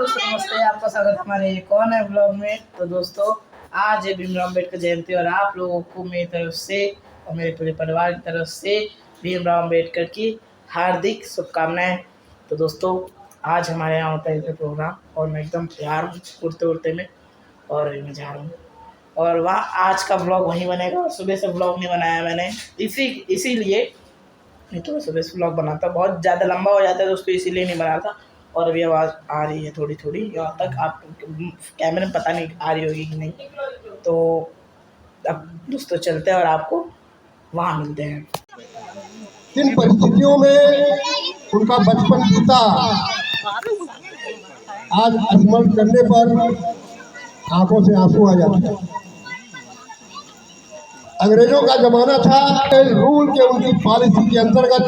दोस्तों नमस्ते, आपका स्वागत है हमारे एक और नए ब्लॉग में। तो दोस्तों आज है भीमराव अम्बेडकर जयंती और आप लोगों को मेरी तरफ से और मेरे पूरे परिवार की तरफ से भीमराव अम्बेडकर की हार्दिक शुभकामनाएं। तो दोस्तों आज हमारे यहाँ होता है प्रोग्राम और मैं एकदम तैयार हूँ उड़ते उड़ते में और मैं जा रहा हूँ और वहाँ आज का ब्लॉग वहीं बनेगा। और सुबह से ब्लॉग नहीं बनाया मैंने इसीलिए, नहीं तो सुबह से ब्लॉग बनाता बहुत ज़्यादा लंबा हो जाता है दोस्तों, इसीलिए नहीं बना था। और अभी आवाज़ आ रही है थोड़ी थोड़ी यहाँ तक, आप कैमरे में पता नहीं आ रही होगी कि नहीं। तो अब दोस्तों चलते हैं और आपको वहाँ मिलते हैं। किन परिस्थितियों में उनका बचपन बीता आज स्मरण करने पर आंखों से आंसू आ जाते हैं। अंग्रेजों का जमाना था, रूल के उनकी पॉलिसी के अंतर्गत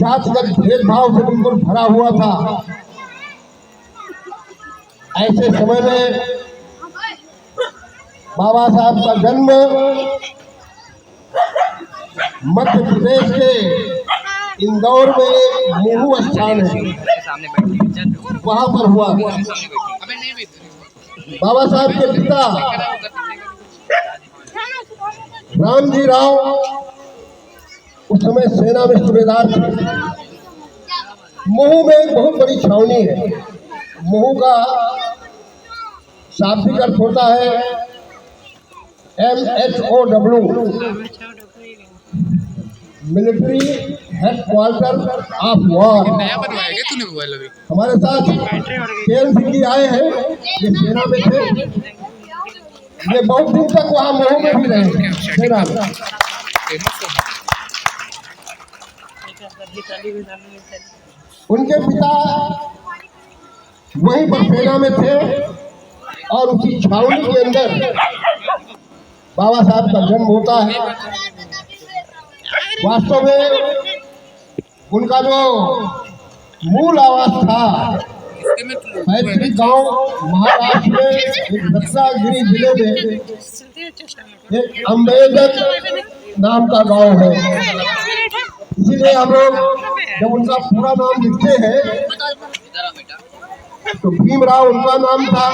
जातिगत भेदभाव से बिल्कुल भरा हुआ था। ऐसे समय में बाबा साहब का जन्म मध्य प्रदेश के इंदौर में एक मुहू स्थान है, वहां पर हुआ। बाबा साहब के पिता रामजी राव उस समय सेना में सूबेदार थे। महू में एक बहुत बड़ी छावनी है। महू का शाब्दिक अर्थ होता है MHOW, military headquarter of war. हमारे साथ केएल सिंह जी आए हैं, ये सेना में थे। ये बहुत दिन तक वहाँ महू में भी रहे सेना में। उनके पिता वहीं पर सेना में थे और उसी छावनी के अंदर बाबा साहब का जन्म होता है। वास्तव में उनका जो मूल आवास था पैतृक गांव महाराष्ट्र में एक रत्नागिरी जिले में एक अम्बेडकर नाम का गांव है। इसीलिए हम लोग जब उनका पूरा नाम लिखते हैं तो भीमराव उनका नाम था,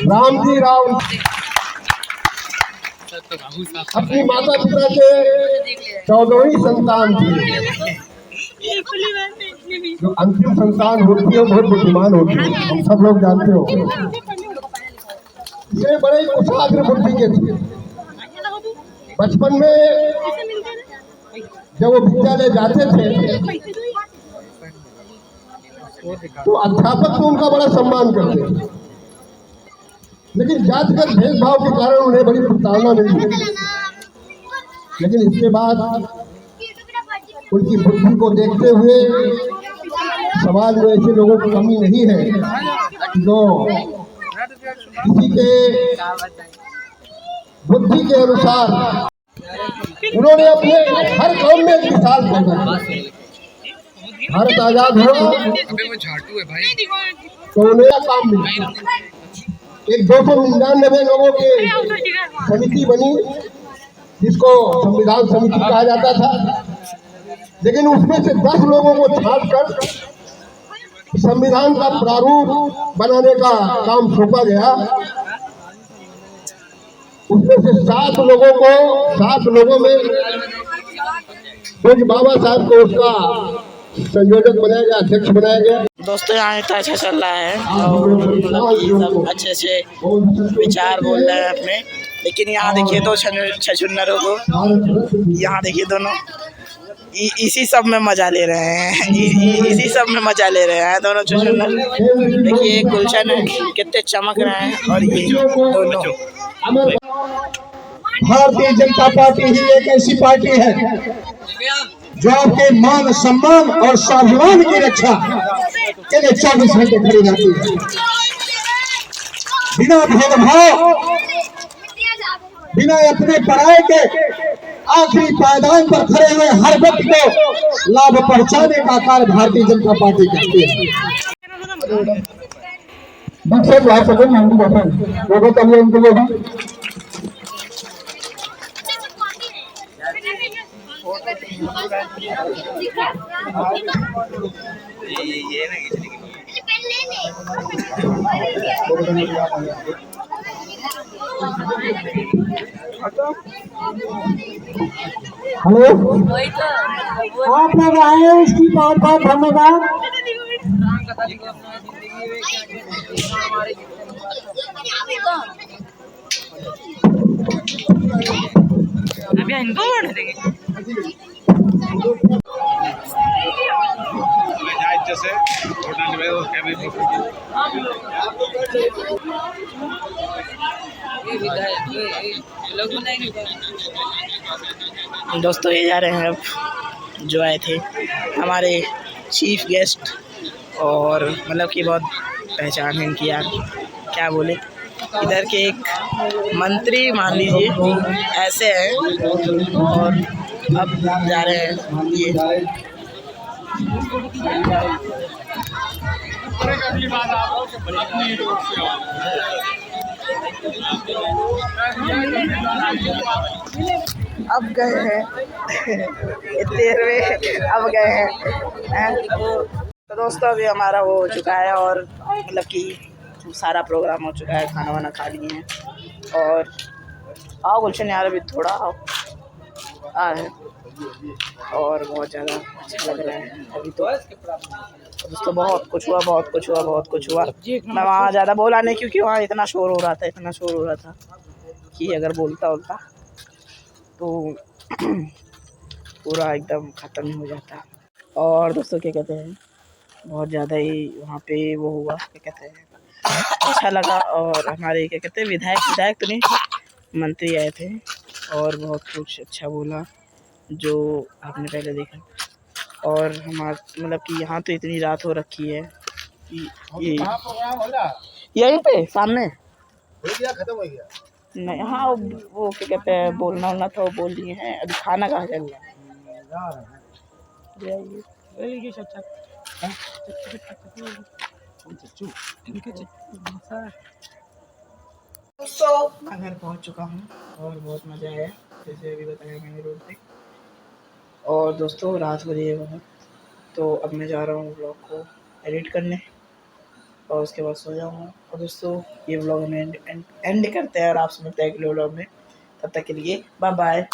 रामजी राव अपनी माता पिता के 14वीं संतान थी। जो अंतिम संतान होती है बहुत बुद्धिमान होती है, हम सब लोग जानते हो। ये बड़े कुशाग्र बुद्धि के थे। बचपन में जब वो विद्यालय जाते थे तो अध्यापक तो उनका बड़ा सम्मान करते थे, लेकिन जातिगत भेदभाव के कारण उन्हें बड़ी प्रताड़ना मिली। लेकिन इसके बाद उनकी बुद्धि को देखते हुए समाज में ऐसे लोगों की कमी नहीं है जो किसी के बुद्धि के अनुसार उन्होंने अपने हर काम में एक मिसाल पैदा की। भारत आजाद हुआ तो उन्हें काम मिला। एक 299 लोगों की समिति बनी जिसको संविधान समिति कहा जाता था, लेकिन उसमें से 10 लोगों को छांटकर संविधान का प्रारूप बनाने का काम सौंपा गया। उसमें से 7 लोगों में कुछ बाबा साहब को उसका संयोजक बनाया गया, अध्यक्ष बनाया गया। दोस्तों यहाँ इतना अच्छा चल रहा है और सब अच्छे विचार बोल रहे हैं अपने, लेकिन यहाँ देखिए दो छछुन्नरों को, यहाँ देखिए दोनों इसी सब में मजा ले रहे हैं, इसी सब में मजा ले रहे हैं दोनों छछुन्नर। देखिए एक गुलशन है, कितने चमक रहे हैं। और ये दोनों भारतीय जनता पार्टी ही एक ऐसी पार्टी है जो आपके मान सम्मान और स्वाभिमान की रक्षा के लिए 24 घंटे खड़ी रहती है, बिना भेदभाव, बिना अपने पराये के आखिरी पायदान पर खड़े हुए हर व्यक्ति को लाभ पहुंचाने का कार्य भारतीय जनता पार्टी करती है। हेलो, आप लोग आए इसकी बहुत बहुत धन्यवाद। अभी इनको बढ़ देंगे। दोस्तों ये जा रहे हैं अब जो आए थे हमारे चीफ गेस्ट, और मतलब कि बहुत पहचान है इनकी यार, क्या बोले, इधर के एक मंत्री मान लीजिए ऐसे हैं। और अब जा रहे हैं ये अब गए हैं तेरहवें अब गए हैं। तो दोस्तों अभी हमारा वो हो चुका है, और मतलब कि सारा प्रोग्राम हो चुका है, खाना वाना खा लिए हैं। और आओ गुलशन यार, अभी थोड़ा आओ आ है, और बहुत ज़्यादा अच्छा लग रहा है अभी तो। दोस्तों बहुत कुछ हुआ। मैं वहाँ ज़्यादा बोला नहीं, क्योंकि वहाँ इतना शोर हो रहा था कि अगर बोलता तो पूरा एकदम ख़त्म ही हो जाता। और दोस्तों क्या कहते हैं, बहुत ज़्यादा ही वहाँ पे वो हुआ, क्या कहते हैं, अच्छा लगा। और हमारे क्या कहते हैं विधायक तो नहीं, मंत्री आए थे और बहुत कुछ अच्छा बोला जो आपने पहले देखा। और हमारा मतलब कि यहाँ तो इतनी रात हो रखी है कि यहीं पे सामने खत्म हो गया। नहीं। हाँ वो क्या कहते हैं बोलना था, वो बोल दिए हैं। अभी खाना कहाँ चल रहा है। दोस्तों मैं घर पहुंच चुका हूँ और बहुत मज़ा आया, जैसे अभी बताया मैंने रोड पे। और दोस्तों रात हो रही है बहुत, तो अब मैं जा रहा हूँ ब्लॉग को एडिट करने, और उसके बाद सो जाऊँगा। और दोस्तों ये ब्लॉग में एंड करते हैं, और आपसे मिलते हैं अगले ब्लॉग में। तब तक के लिए बाय बाय।